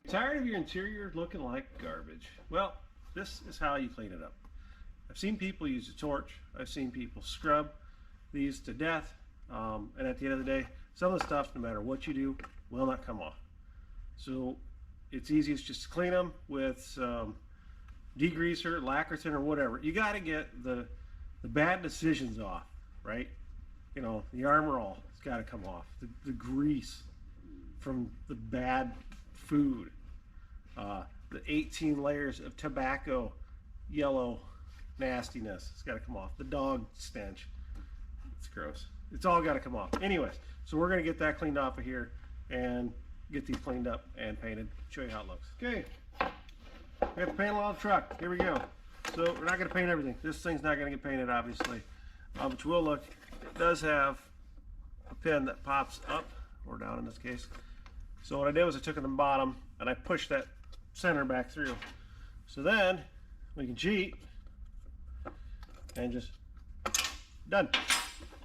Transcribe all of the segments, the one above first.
Tired of your interior looking like garbage? Well, this is how you clean it up. I've seen people use a torch. I've seen people scrub these to death. And at the end of the day, some of the stuff, no matter what you do, will not come off. So it's easiest just to clean them with some degreaser, lacquerton, or whatever. You got to get the bad decisions off, right? You know, the armor all has got to come off. The grease from the bad food. The 18 layers of tobacco, yellow nastiness. It's got to come off. The dog stench. It's gross. It's all got to come off. Anyways, so we're going to get that cleaned off of here and get these cleaned up and painted. Show you how it looks. Okay. We have to paint on the truck. Here we go. So we're not going to paint everything. This thing's not going to get painted, obviously. But you will look. It does have a pin that pops up or down in this case. So what I did was I took it on the bottom and I pushed that center back through. So then we can cheat and just done.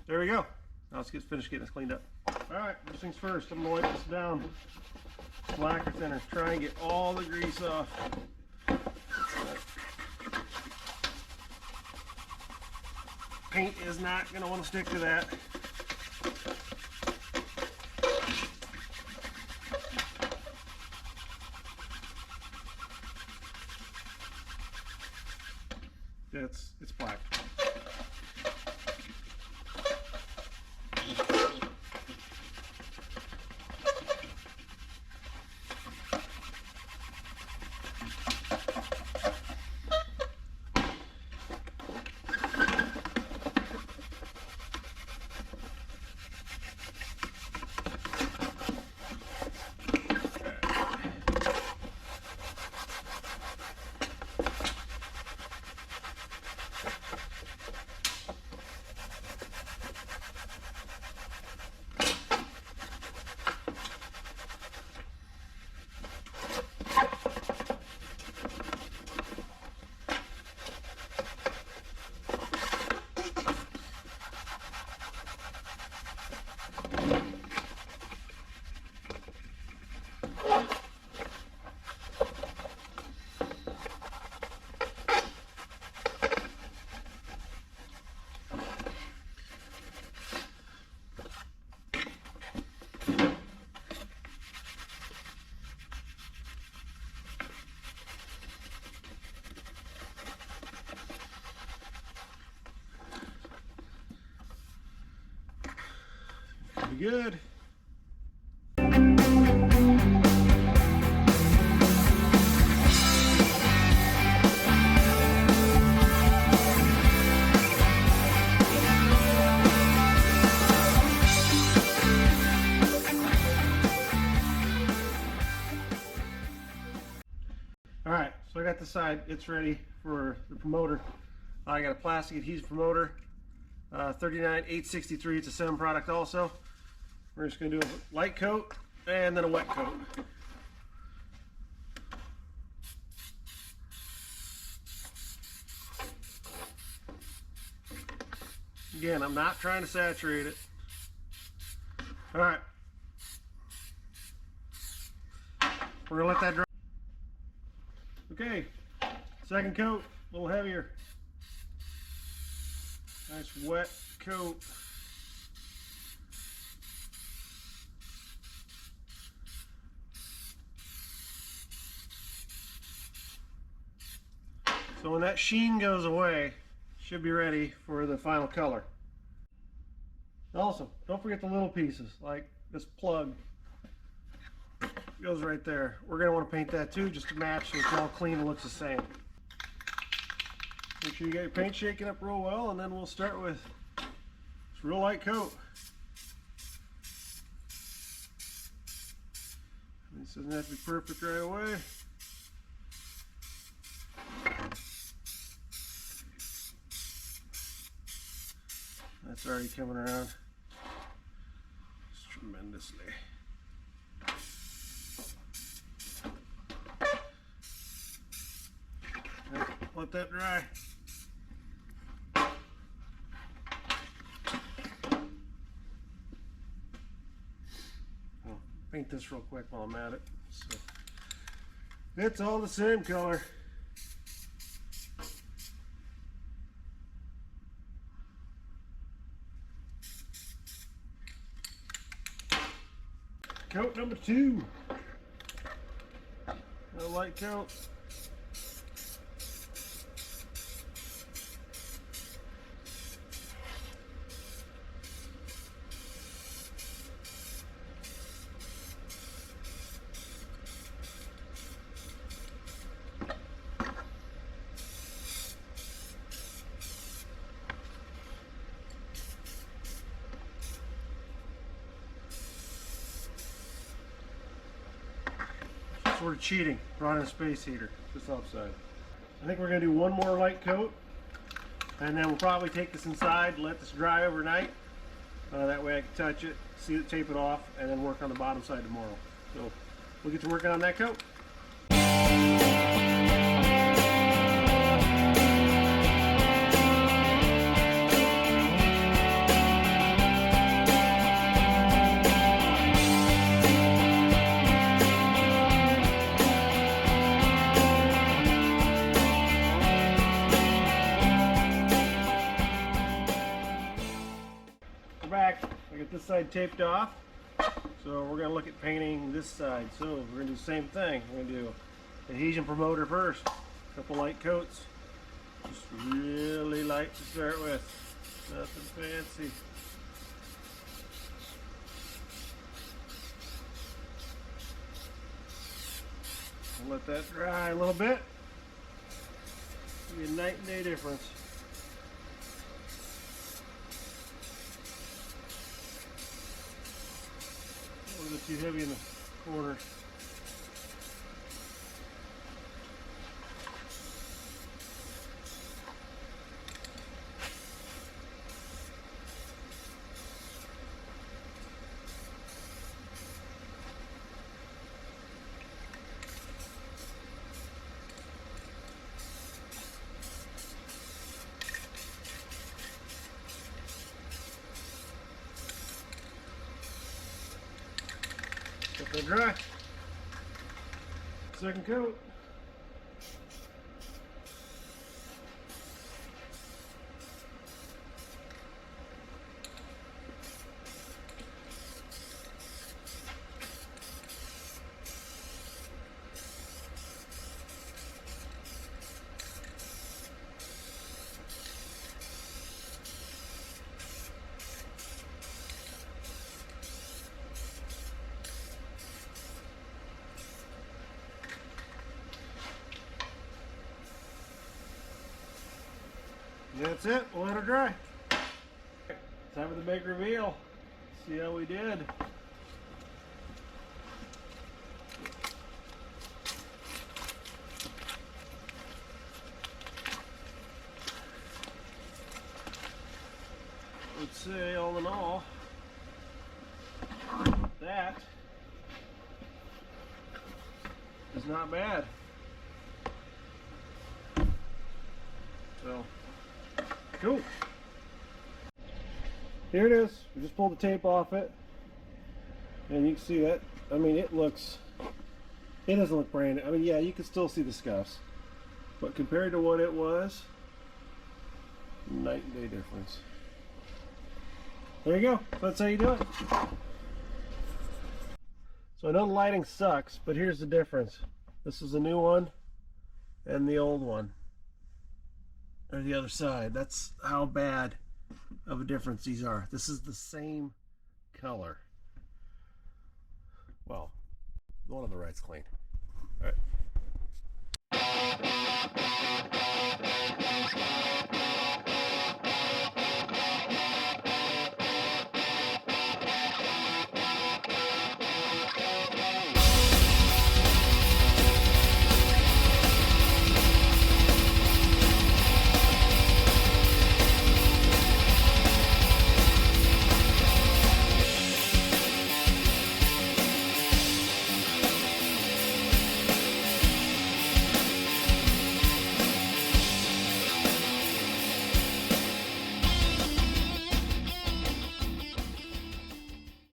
There we go. Now let's get finished getting this cleaned up. All right, first things first, I'm gonna wipe this down. Lacquer thinner, try and get all the grease off. Paint is not gonna want to stick to that. It's black. Pretty good. Alright, so I got the side, it's ready for the promoter. I got a plastic adhesive promoter, 39863, it's a SEM product also. We're just going to do a light coat and then a wet coat. Again, I'm not trying to saturate it. Alright. We're going to let that dry. Okay, second coat, a little heavier. Nice wet coat. So when that sheen goes away, should be ready for the final color. Also, don't forget the little pieces, like this plug. Goes right there. We're going to want to paint that too, just to match so it's all clean and looks the same. Make sure you got your paint shaken up real well, and then we'll start with this real light coat. This doesn't have to be perfect right away. That's already coming around just tremendously. Let that dry. I'll paint this real quick while I'm at it. So It's all the same color. Coat number 2. A light coat. Sort of cheating, running a space heater just outside. I think we're going to do one more light coat, and then we'll probably take this inside, let this dry overnight. That way I can touch it, see it, tape it off, and then work on the bottom side tomorrow. So we'll get to working on that coat. Back, I got this side taped off, so we're going to look at painting this side. So we're going to do the same thing. We're going to do adhesion promoter first, a couple light coats, just really light to start with, nothing fancy. I'll let that dry a little bit. Be a night and day difference. A little bit too heavy in the corner. Let that dry. Second coat. That's it. We'll let her dry. Time for the big reveal. See how we did. Let's say, all in all, that is not bad. So, cool. Here it is. We just pulled the tape off it, and you can see that. I mean, it doesn't look brand new. I mean, yeah, you can still see the scuffs, but compared to what it was, night and day difference. There you go. That's how you do it. So I know the lighting sucks, but here's the difference. This is the new one and the old one. Or the other side. That's how bad of a difference these are. This is the same color. Well, the one on the right's clean. All right.